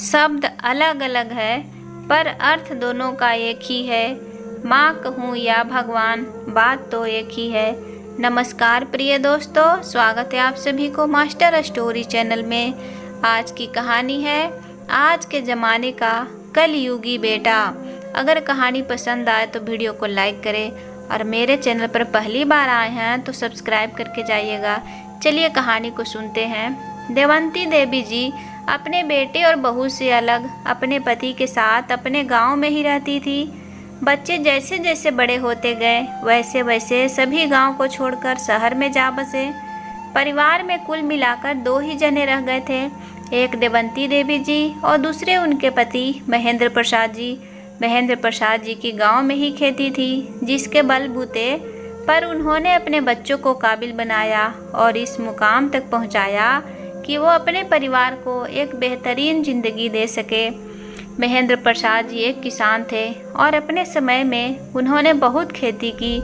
शब्द अलग अलग है पर अर्थ दोनों का एक ही है। माँ कहूँ या भगवान, बात तो एक ही है। नमस्कार प्रिय दोस्तों, स्वागत है आप सभी को मास्टर स्टोरी चैनल में। आज की कहानी है आज के ज़माने का कलयुगी बेटा। अगर कहानी पसंद आए तो वीडियो को लाइक करें और मेरे चैनल पर पहली बार आए हैं तो सब्सक्राइब करके जाइएगा। चलिए कहानी को सुनते हैं। देवंती देवी जी अपने बेटे और बहू से अलग अपने पति के साथ अपने गांव में ही रहती थी। बच्चे जैसे जैसे बड़े होते गए वैसे वैसे सभी गांव को छोड़कर शहर में जा बसे। परिवार में कुल मिलाकर 2 ही जने रह गए थे, एक देवंती देवी जी और दूसरे उनके पति महेंद्र प्रसाद जी। महेंद्र प्रसाद जी की गांव में ही खेती थी, जिसके बलबूते पर उन्होंने अपने बच्चों को काबिल बनाया और इस मुकाम तक पहुंचाया कि वो अपने परिवार को एक बेहतरीन ज़िंदगी दे सके। महेंद्र प्रसाद जी एक किसान थे और अपने समय में उन्होंने बहुत खेती की,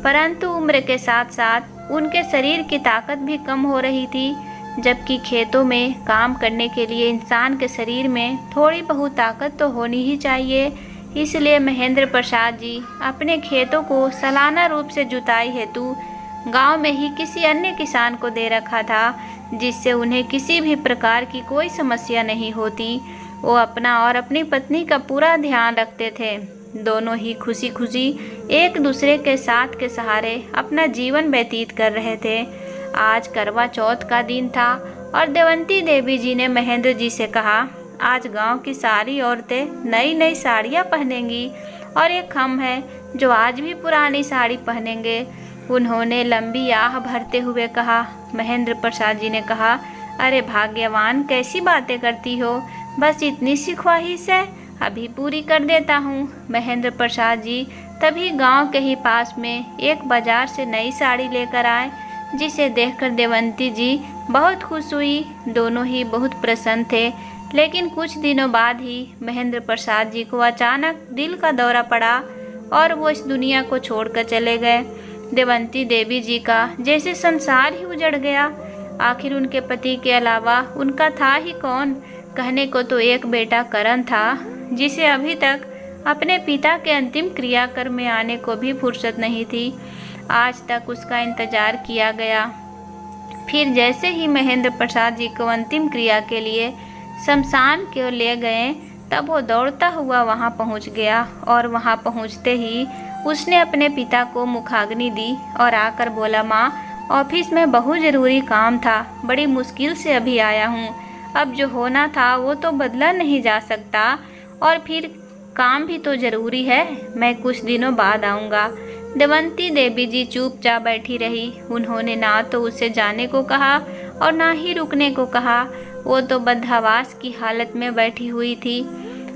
परंतु उम्र के साथ साथ उनके शरीर की ताकत भी कम हो रही थी। जबकि खेतों में काम करने के लिए इंसान के शरीर में थोड़ी बहुत ताकत तो होनी ही चाहिए। इसलिए महेंद्र प्रसाद जी अपने खेतों को सालाना रूप से जुताई हेतु गांव में ही किसी अन्य किसान को दे रखा था, जिससे उन्हें किसी भी प्रकार की कोई समस्या नहीं होती। वो अपना और अपनी पत्नी का पूरा ध्यान रखते थे। दोनों ही खुशी खुशी एक दूसरे के साथ के सहारे अपना जीवन व्यतीत कर रहे थे। आज करवा चौथ का दिन था और देवंती देवी जी ने महेंद्र जी से कहा, आज गांव की सारी औरतें नई नई साड़ियाँ पहनेंगी और एक हम है जो आज भी पुरानी साड़ी पहनेंगे। उन्होंने लंबी आह भरते हुए कहा। महेंद्र प्रसाद जी ने कहा, अरे भाग्यवान, कैसी बातें करती हो, बस इतनी सी ख्वाहिश है, अभी पूरी कर देता हूँ। महेंद्र प्रसाद जी तभी गांव के ही पास में एक बाजार से नई साड़ी लेकर आए, जिसे देखकर देवंती जी बहुत खुश हुई। दोनों ही बहुत प्रसन्न थे, लेकिन कुछ दिनों बाद ही महेंद्र प्रसाद जी को अचानक दिल का दौरा पड़ा और वो इस दुनिया को छोड़कर चले गए। देवंती देवी जी का जैसे संसार ही उजड़ गया। आखिर उनके पति के अलावा उनका था ही कौन। कहने को तो एक बेटा करण था, जिसे अभी तक अपने पिता के अंतिम क्रियाक्रम में आने को भी फुर्सत नहीं थी। आज तक उसका इंतजार किया गया। फिर जैसे ही महेंद्र प्रसाद जी को अंतिम क्रिया के लिए शमशान की ओर ले गए, तब वो दौड़ता हुआ वहां पहुंच गया और वहां पहुंचते ही उसने अपने पिता को मुखाग्नि दी और आकर बोला, माँ, ऑफिस में बहुत ज़रूरी काम था, बड़ी मुश्किल से अभी आया हूँ। अब जो होना था वो तो बदला नहीं जा सकता और फिर काम भी तो ज़रूरी है, मैं कुछ दिनों बाद आऊँगा। देवंती देवी जी चुपचाप बैठी रही। उन्होंने ना तो उसे जाने को कहा और ना ही रुकने को कहा। वो तो बदहवास की हालत में बैठी हुई थी।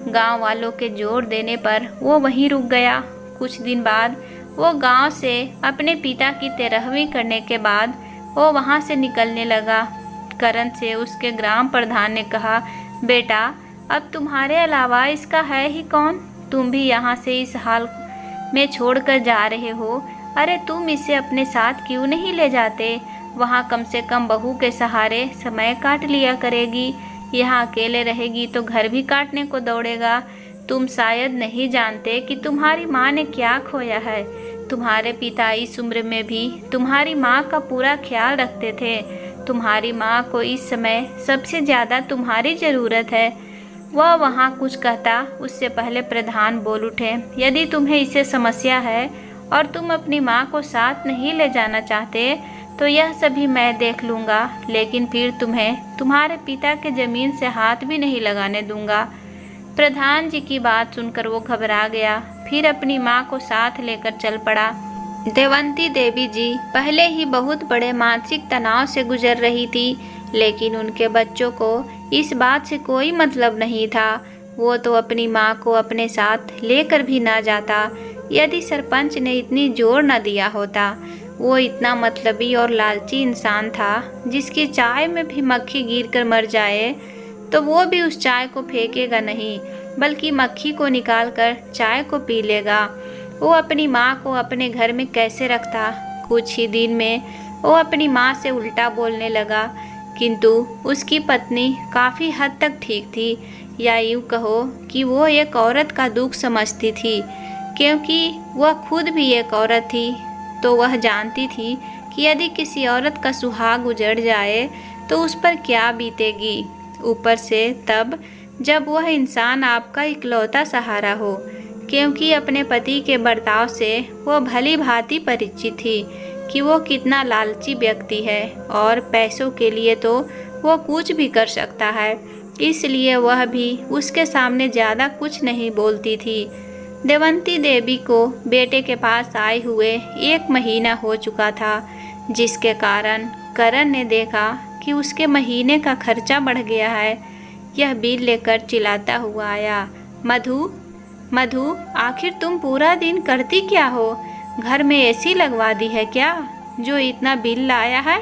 गांव वालों के जोर देने पर वो वहीं रुक गया। कुछ दिन बाद वो गांव से अपने पिता की 13वीं करने के बाद वो वहां से निकलने लगा। करण से उसके ग्राम प्रधान ने कहा, बेटा, अब तुम्हारे अलावा इसका है ही कौन, तुम भी यहाँ से इस हाल में छोड़कर जा रहे हो। अरे तुम इसे अपने साथ क्यों नहीं ले जाते, वहाँ कम से कम बहू के सहारे समय काट लिया करेगी। यहाँ अकेले रहेगी तो घर भी काटने को दौड़ेगा। तुम शायद नहीं जानते कि तुम्हारी माँ ने क्या खोया है। तुम्हारे पिता इस उम्र में भी तुम्हारी माँ का पूरा ख्याल रखते थे। तुम्हारी माँ को इस समय सबसे ज़्यादा तुम्हारी ज़रूरत है। वह वहाँ कुछ कहता उससे पहले प्रधान बोल उठे, यदि तुम्हें इससे समस्या है और तुम अपनी माँ को साथ नहीं ले जाना चाहते तो यह सभी मैं देख लूँगा, लेकिन फिर तुम्हें तुम्हारे पिता के ज़मीन से हाथ भी नहीं लगाने दूँगा। प्रधान जी की बात सुनकर वो घबरा गया, फिर अपनी माँ को साथ लेकर चल पड़ा। देवंती देवी जी पहले ही बहुत बड़े मानसिक तनाव से गुजर रही थी, लेकिन उनके बच्चों को इस बात से कोई मतलब नहीं था। वो तो अपनी माँ को अपने साथ लेकर भी ना जाता यदि सरपंच ने इतनी जोर न दिया होता। वो इतना मतलबी और लालची इंसान था, जिसकी चाय में भी मक्खी गिरकर मर जाए तो वो भी उस चाय को फेंकेगा नहीं, बल्कि मक्खी को निकालकर चाय को पी लेगा। वो अपनी माँ को अपने घर में कैसे रखता। कुछ ही दिन में वो अपनी माँ से उल्टा बोलने लगा। किंतु उसकी पत्नी काफ़ी हद तक ठीक थी, या यूँ कहो कि वो एक औरत का दुख समझती थी, क्योंकि वह खुद भी एक औरत थी। तो वह जानती थी कि यदि किसी औरत का सुहाग उजड़ जाए तो उस पर क्या बीतेगी, ऊपर से तब जब वह इंसान आपका इकलौता सहारा हो, क्योंकि अपने पति के बर्ताव से वह भली भांति परिचित थी कि वो कितना लालची व्यक्ति है और पैसों के लिए तो वो कुछ भी कर सकता है। इसलिए वह भी उसके सामने ज़्यादा कुछ नहीं बोलती थी। देवंती देवी को बेटे के पास आए हुए 1 महीना हो चुका था, जिसके कारण करण ने देखा कि उसके महीने का खर्चा बढ़ गया है। यह बिल लेकर चिल्लाता हुआ आया, मधु मधु, आखिर तुम पूरा दिन करती क्या हो? घर में एसी लगवा दी है क्या जो इतना बिल लाया है?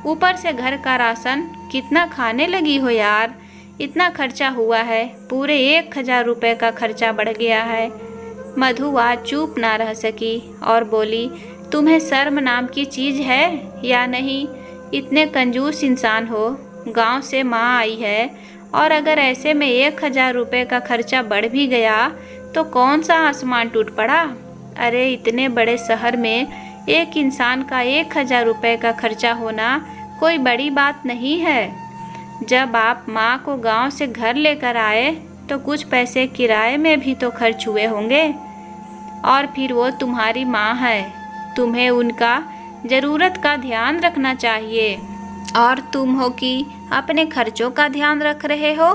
ऊपर से घर का राशन कितना खाने लगी हो यार, इतना खर्चा हुआ है, पूरे 1000 रुपये का खर्चा बढ़ गया है। मधु आज चुप ना रह सकी और बोली, तुम्हें शर्म नाम की चीज़ है या नहीं? इतने कंजूस इंसान हो, गांव से माँ आई है और अगर ऐसे में 1000 रुपये का खर्चा बढ़ भी गया तो कौन सा आसमान टूट पड़ा? अरे इतने बड़े शहर में एक इंसान का 1000 रुपये का खर्चा होना कोई बड़ी बात नहीं है। जब आप माँ को गांव से घर लेकर आए तो कुछ पैसे किराए में भी तो खर्च हुए होंगे, और फिर वो तुम्हारी माँ है, तुम्हें उनका ज़रूरत का ध्यान रखना चाहिए, और तुम हो कि अपने खर्चों का ध्यान रख रहे हो।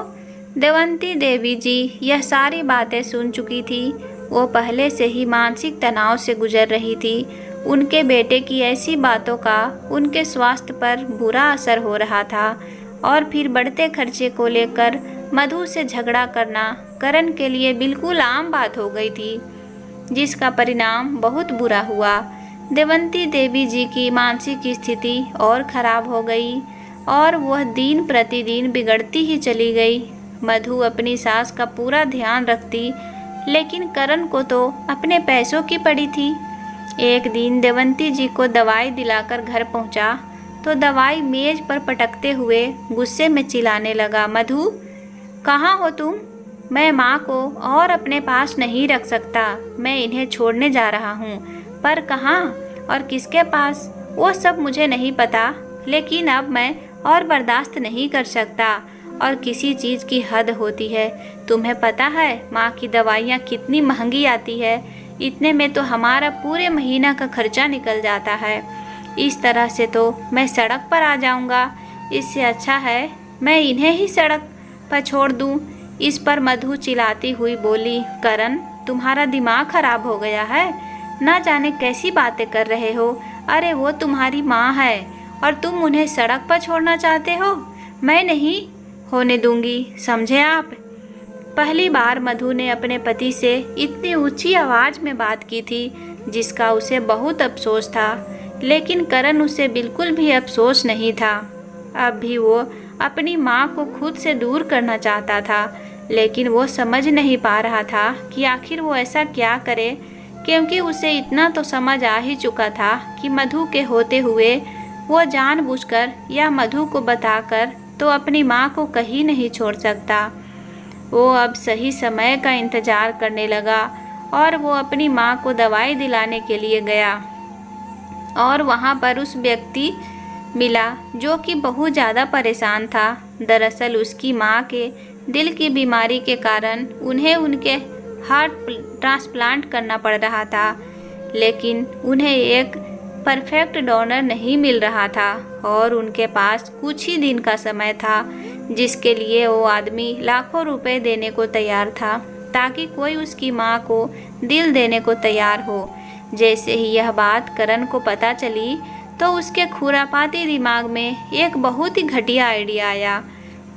देवंती देवी जी यह सारी बातें सुन चुकी थी। वो पहले से ही मानसिक तनाव से गुजर रही थी। उनके बेटे की ऐसी बातों का उनके स्वास्थ्य पर बुरा असर हो रहा था, और फिर बढ़ते खर्चे को लेकर मधु से झगड़ा करना करण के लिए बिल्कुल आम बात हो गई थी, जिसका परिणाम बहुत बुरा हुआ। देवंती देवी जी की मानसिक स्थिति और खराब हो गई और वह दिन प्रतिदिन बिगड़ती ही चली गई। मधु अपनी सास का पूरा ध्यान रखती, लेकिन करण को तो अपने पैसों की पड़ी थी। एक दिन देवंती जी को दवाई दिलाकर घर पहुंचा तो दवाई मेज पर पटकते हुए गुस्से में चिल्लाने लगा, मधु कहाँ हो तुम? मैं माँ को और अपने पास नहीं रख सकता, मैं इन्हें छोड़ने जा रहा हूँ, पर कहाँ और किसके पास वो सब मुझे नहीं पता, लेकिन अब मैं और बर्दाश्त नहीं कर सकता, और किसी चीज़ की हद होती है। तुम्हें पता है माँ की दवाइयाँ कितनी महंगी आती है, इतने में तो हमारा पूरे महीना का खर्चा निकल जाता है। इस तरह से तो मैं सड़क पर आ जाऊँगा, इससे अच्छा है मैं इन्हें ही सड़क पर छोड़ दूँ। इस पर मधु चिल्लाती हुई बोली, करण तुम्हारा दिमाग खराब हो गया है, ना जाने कैसी बातें कर रहे हो। अरे वो तुम्हारी माँ है और तुम उन्हें सड़क पर छोड़ना चाहते हो? मैं नहीं होने दूंगी, समझे आप? पहली बार मधु ने अपने पति से इतनी ऊंची आवाज़ में बात की थी, जिसका उसे बहुत अफसोस था, लेकिन करण उसे बिल्कुल भी अफसोस नहीं था। अब भी वो अपनी माँ को खुद से दूर करना चाहता था, लेकिन वो समझ नहीं पा रहा था कि आखिर वो ऐसा क्या करे, क्योंकि उसे इतना तो समझ आ ही चुका था कि मधु के होते हुए वो जानबूझकर या मधु को बताकर तो अपनी माँ को कहीं नहीं छोड़ सकता। वो अब सही समय का इंतज़ार करने लगा और वो अपनी माँ को दवाई दिलाने के लिए गया, और वहाँ पर उस व्यक्ति मिला जो कि बहुत ज़्यादा परेशान था। दरअसल उसकी माँ के दिल की बीमारी के कारण उन्हें उनके हार्ट ट्रांसप्लांट करना पड़ रहा था, लेकिन उन्हें एक परफेक्ट डोनर नहीं मिल रहा था, और उनके पास कुछ ही दिन का समय था, जिसके लिए वो आदमी लाखों रुपए देने को तैयार था, ताकि कोई उसकी माँ को दिल देने को तैयार हो। जैसे ही यह बात करण को पता चली तो उसके खुरापाती दिमाग में एक बहुत ही घटिया आइडिया आया।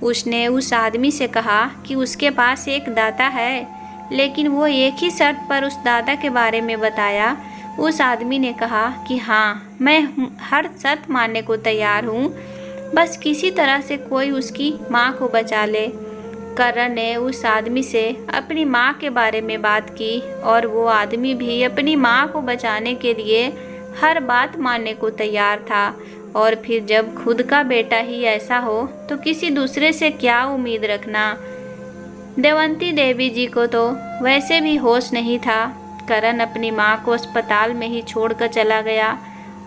उसने उस आदमी से कहा कि उसके पास एक दाता है, लेकिन वो एक ही शर्त पर उस दाता के बारे में बताया। उस आदमी ने कहा कि हाँ, मैं हर शर्त मानने को तैयार हूँ, बस किसी तरह से कोई उसकी माँ को बचा ले। करण ने उस आदमी से अपनी माँ के बारे में बात की, और वो आदमी भी अपनी माँ को बचाने के लिए हर बात मानने को तैयार था। और फिर जब खुद का बेटा ही ऐसा हो तो किसी दूसरे से क्या उम्मीद रखना। देवंती देवी जी को तो वैसे भी होश नहीं था। करण अपनी माँ को अस्पताल में ही छोड़कर चला गया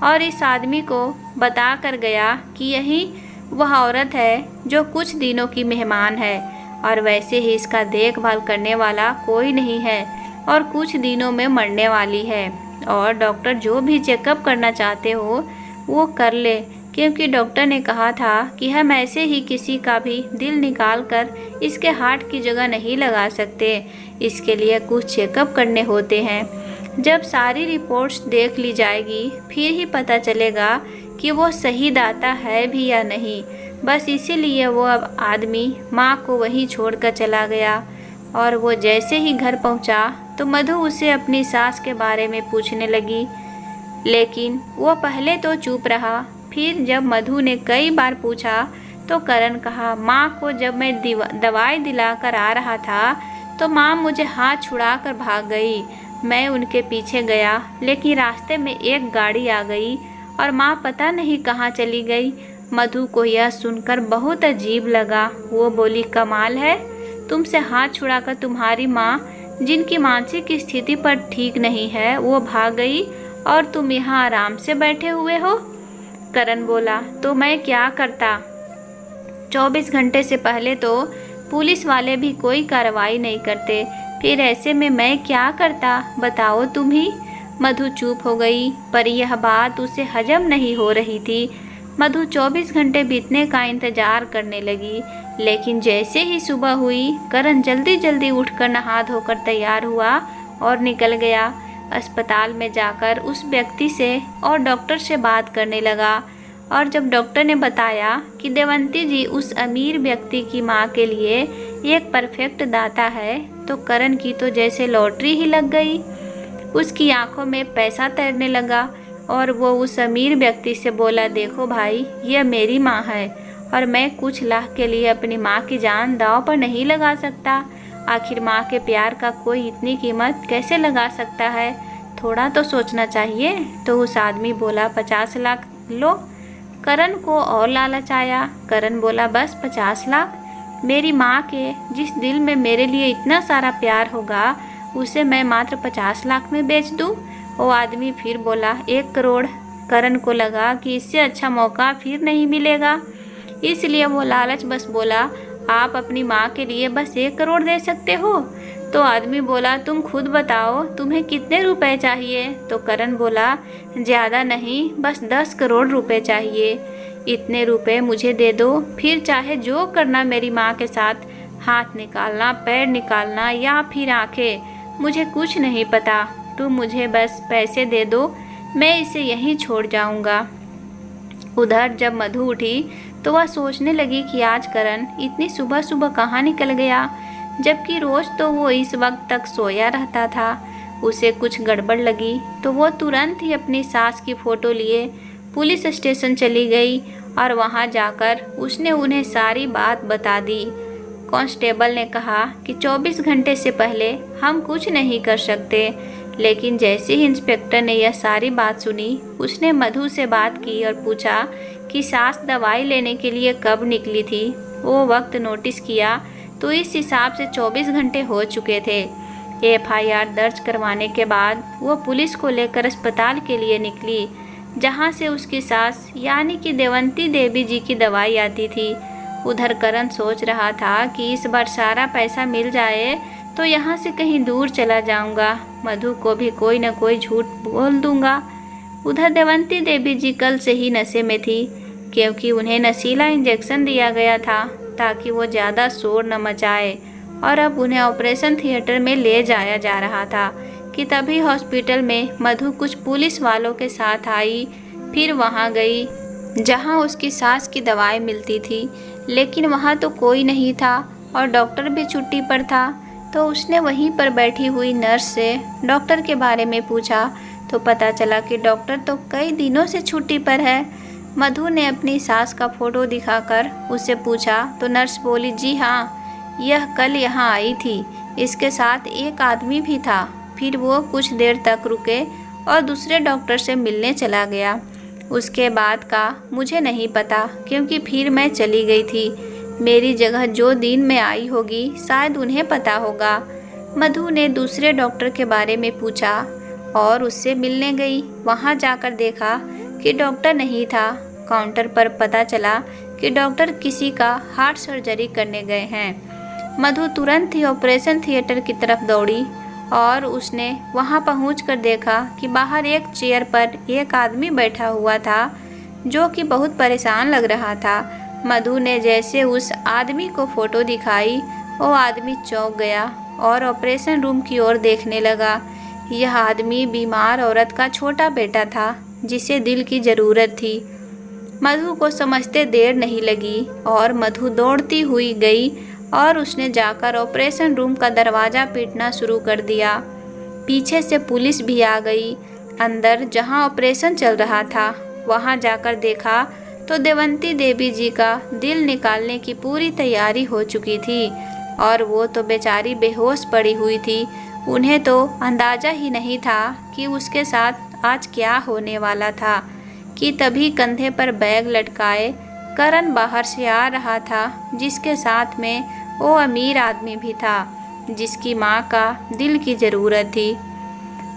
और इस आदमी को बता कर गया कि यही वह औरत है जो कुछ दिनों की मेहमान है और वैसे ही इसका देखभाल करने वाला कोई नहीं है और कुछ दिनों में मरने वाली है। और डॉक्टर जो भी चेकअप करना चाहते हो वो कर ले, क्योंकि डॉक्टर ने कहा था कि हम ऐसे ही किसी का भी दिल निकाल कर इसके हार्ट की जगह नहीं लगा सकते। इसके लिए कुछ चेकअप करने होते हैं। जब सारी रिपोर्ट्स देख ली जाएगी फिर ही पता चलेगा कि वो सही दाता है भी या नहीं। बस इसीलिए वो अब आदमी माँ को वहीं छोड़कर चला गया। और वो जैसे ही घर पहुँचा तो मधु उसे अपनी सास के बारे में पूछने लगी, लेकिन वो पहले तो चुप रहा। फिर जब मधु ने कई बार पूछा तो करण कहा, माँ को जब मैं दवाई दिलाकर आ रहा था तो माँ मुझे हाथ छुड़ाकर भाग गई। मैं उनके पीछे गया लेकिन रास्ते में एक गाड़ी आ गई और माँ पता नहीं कहाँ चली गई। मधु को यह सुनकर बहुत अजीब लगा। वो बोली, कमाल है, तुमसे हाथ छुड़ाकर तुम्हारी माँ, जिनकी मानसिक स्थिति पर ठीक नहीं है, वो भाग गई और तुम यहाँ आराम से बैठे हुए हो। करण बोला, तो मैं क्या करता? 24 घंटे से पहले तो पुलिस वाले भी कोई कार्रवाई नहीं करते, फिर ऐसे में मैं क्या करता, बताओ तुम ही। मधु चुप हो गई, पर यह बात उसे हजम नहीं हो रही थी। मधु 24 घंटे बीतने का इंतजार करने लगी, लेकिन जैसे ही सुबह हुई करण जल्दी जल्दी उठकर नहा धोकर तैयार हुआ और निकल गया। अस्पताल में जाकर उस व्यक्ति से और डॉक्टर से बात करने लगा। और जब डॉक्टर ने बताया कि देवंती जी उस अमीर व्यक्ति की माँ के लिए एक परफेक्ट दाता है, तो करण की तो जैसे लॉटरी ही लग गई। उसकी आंखों में पैसा तैरने लगा और वो उस अमीर व्यक्ति से बोला, देखो भाई, यह मेरी माँ है और मैं कुछ लाख के लिए अपनी माँ की जान दांव पर नहीं लगा सकता। आखिर माँ के प्यार का कोई इतनी कीमत कैसे लगा सकता है? थोड़ा तो सोचना चाहिए। तो उस आदमी बोला, 50 लाख लो। करण को और लालच आया। करण बोला, बस 50 लाख? मेरी माँ के जिस दिल में मेरे लिए इतना सारा प्यार होगा उसे मैं मात्र 50 लाख में बेच दूँ? वो आदमी फिर बोला, 1 करोड़। करण को लगा कि इससे अच्छा मौका फिर नहीं मिलेगा, इसलिए वो लालच बस बोला, आप अपनी माँ के लिए बस 1 करोड़ दे सकते हो? तो आदमी बोला, तुम खुद बताओ तुम्हें कितने रुपए चाहिए? तो करण बोला, ज़्यादा नहीं, बस 10 करोड़ रुपए चाहिए। इतने रुपए मुझे दे दो, फिर चाहे जो करना मेरी माँ के साथ, हाथ निकालना, पैर निकालना या फिर आंखें, मुझे कुछ नहीं पता। तुम मुझे बस पैसे दे दो, मैं इसे यहीं छोड़ जाऊंगा। उधर जब मधु उठी तो वह सोचने लगी कि आज करण इतनी सुबह सुबह कहाँ निकल गया, जबकि रोज़ तो वो इस वक्त तक सोया रहता था। उसे कुछ गड़बड़ लगी तो वो तुरंत ही अपनी सास की फ़ोटो लिए पुलिस स्टेशन चली गई और वहाँ जाकर उसने उन्हें सारी बात बता दी। कांस्टेबल ने कहा कि 24 घंटे से पहले हम कुछ नहीं कर सकते, लेकिन जैसे ही इंस्पेक्टर ने यह सारी बात सुनी उसने मधु से बात की और पूछा कि सास दवाई लेने के लिए कब निकली थी। वो वक्त नोटिस किया तो इस हिसाब से 24 घंटे हो चुके थे। FIR दर्ज करवाने के बाद वो पुलिस को लेकर अस्पताल के लिए निकली, जहाँ से उसकी सास यानी कि देवंती देवी जी की दवाई आती थी। उधर करण सोच रहा था कि इस बार सारा पैसा मिल जाए तो यहाँ से कहीं दूर चला जाऊँगा, मधु को भी कोई न कोई झूठ बोल दूँगा। उधर देवंती देवी जी कल से ही नशे में थी, क्योंकि उन्हें नशीला इंजेक्शन दिया गया था ताकि वो ज़्यादा शोर न मचाए, और अब उन्हें ऑपरेशन थिएटर में ले जाया जा रहा था कि तभी हॉस्पिटल में मधु कुछ पुलिस वालों के साथ आई। फिर वहाँ गई जहाँ उसकी सास की दवाई मिलती थी, लेकिन वहाँ तो कोई नहीं था और डॉक्टर भी छुट्टी पर था। तो उसने वहीं पर बैठी हुई नर्स से डॉक्टर के बारे में पूछा तो पता चला कि डॉक्टर तो कई दिनों से छुट्टी पर है। मधु ने अपनी सास का फ़ोटो दिखाकर उससे पूछा तो नर्स बोली, जी हाँ, यह कल यहाँ आई थी, इसके साथ एक आदमी भी था। फिर वो कुछ देर तक रुके और दूसरे डॉक्टर से मिलने चला गया। उसके बाद का मुझे नहीं पता, क्योंकि फिर मैं चली गई थी। मेरी जगह जो दिन में आई होगी शायद उन्हें पता होगा। मधु ने दूसरे डॉक्टर के बारे में पूछा और उससे मिलने गई। वहाँ जाकर देखा कि डॉक्टर नहीं था। काउंटर पर पता चला कि डॉक्टर किसी का हार्ट सर्जरी करने गए हैं। मधु तुरंत ही ऑपरेशन थिएटर की तरफ दौड़ी और उसने वहां पहुंचकर देखा कि बाहर एक चेयर पर एक आदमी बैठा हुआ था जो कि बहुत परेशान लग रहा था। मधु ने जैसे उस आदमी को फोटो दिखाई, वो आदमी चौंक गया और ऑपरेशन रूम की ओर देखने लगा। यह आदमी बीमार औरत का छोटा बेटा था जिसे दिल की ज़रूरत थी। मधु को समझते देर नहीं लगी और मधु दौड़ती हुई गई और उसने जाकर ऑपरेशन रूम का दरवाज़ा पीटना शुरू कर दिया। पीछे से पुलिस भी आ गई। अंदर जहां ऑपरेशन चल रहा था वहां जाकर देखा तो देवंती देवी जी का दिल निकालने की पूरी तैयारी हो चुकी थी और वो तो बेचारी बेहोश पड़ी हुई थी। उन्हें तो अंदाज़ा ही नहीं था कि उसके साथ आज क्या होने वाला था कि तभी कंधे पर बैग लटकाए करण बाहर से आ रहा था, जिसके साथ में वो अमीर आदमी भी था जिसकी माँ का दिल की ज़रूरत थी।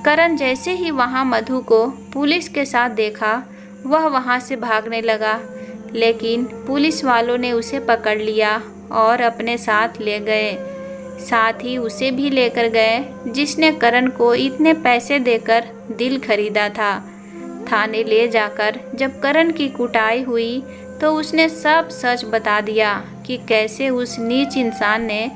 करण जैसे ही वहाँ मधु को पुलिस के साथ देखा वह वहाँ से भागने लगा, लेकिन पुलिस वालों ने उसे पकड़ लिया और अपने साथ ले गए। साथ ही उसे भी लेकर गए जिसने करण को इतने पैसे देकर दिल खरीदा था। थाने ले जाकर जब करण की कुटाई हुई तो उसने सब सच बता दिया कि कैसे उस नीच इंसान ने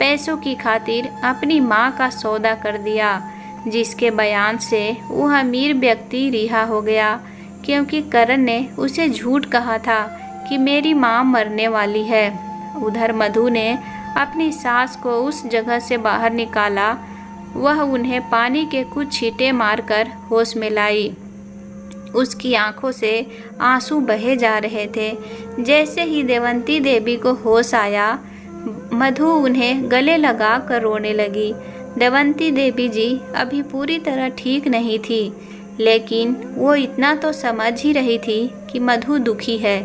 पैसों की खातिर अपनी माँ का सौदा कर दिया, जिसके बयान से वह अमीर व्यक्ति रिहा हो गया, क्योंकि करण ने उसे झूठ कहा था कि मेरी माँ मरने वाली है। उधर मधु ने अपनी सास को उस जगह से बाहर निकाला। वह उन्हें पानी के कुछ छींटे मारकर होश में लाई। उसकी आंखों से आंसू बहे जा रहे थे। जैसे ही देवंती देवी को होश आया, मधु उन्हें गले लगा कर रोने लगी। देवंती देवी जी अभी पूरी तरह ठीक नहीं थी, लेकिन वो इतना तो समझ ही रही थी कि मधु दुखी है।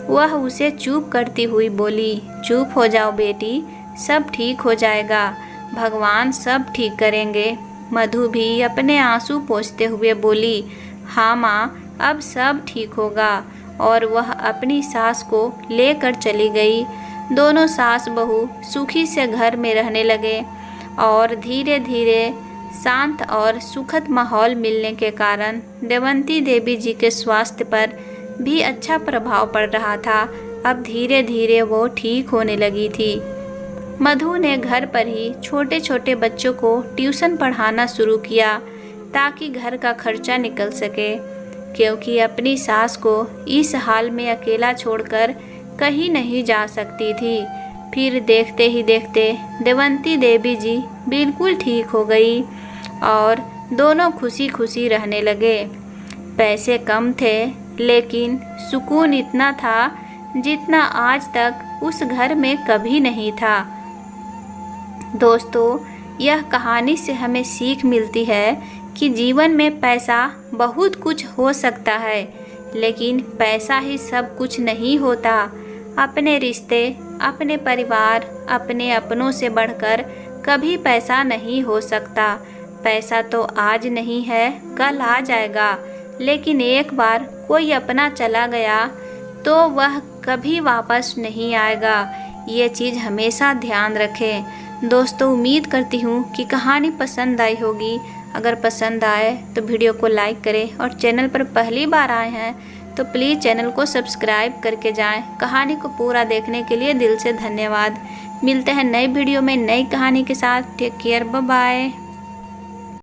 वह उसे चुप करती हुई बोली, चुप हो जाओ बेटी, सब ठीक हो जाएगा, भगवान सब ठीक करेंगे। मधु भी अपने आंसू पोंछते हुए बोली, हाँ माँ, अब सब ठीक होगा। और वह अपनी सास को लेकर चली गई। दोनों सास बहू सुखी से घर में रहने लगे और धीरे धीरे शांत और सुखद माहौल मिलने के कारण देवंती देवी जी के स्वास्थ्य पर भी अच्छा प्रभाव पड़ रहा था। अब धीरे धीरे वो ठीक होने लगी थी। मधु ने घर पर ही छोटे छोटे बच्चों को ट्यूशन पढ़ाना शुरू किया ताकि घर का खर्चा निकल सके, क्योंकि अपनी सास को इस हाल में अकेला छोड़कर कहीं नहीं जा सकती थी। फिर देखते ही देखते देवंती देवी जी बिल्कुल ठीक हो गई और दोनों खुशी खुशी रहने लगे। पैसे कम थे, लेकिन सुकून इतना था जितना आज तक उस घर में कभी नहीं था। दोस्तों, यह कहानी से हमें सीख मिलती है कि जीवन में पैसा बहुत कुछ हो सकता है, लेकिन पैसा ही सब कुछ नहीं होता। अपने रिश्ते, अपने परिवार, अपने अपनों से बढ़कर कभी पैसा नहीं हो सकता। पैसा तो आज नहीं है, कल आ जाएगा, लेकिन एक बार कोई अपना चला गया तो वह कभी वापस नहीं आएगा। ये चीज़ हमेशा ध्यान रखें। दोस्तों, उम्मीद करती हूँ कि कहानी पसंद आई होगी। अगर पसंद आए तो वीडियो को लाइक करें और चैनल पर पहली बार आए हैं तो प्लीज़ चैनल को सब्सक्राइब करके जाएं। कहानी को पूरा देखने के लिए दिल से धन्यवाद। मिलते हैं नई वीडियो में नई कहानी के साथ। Take care, bye bye.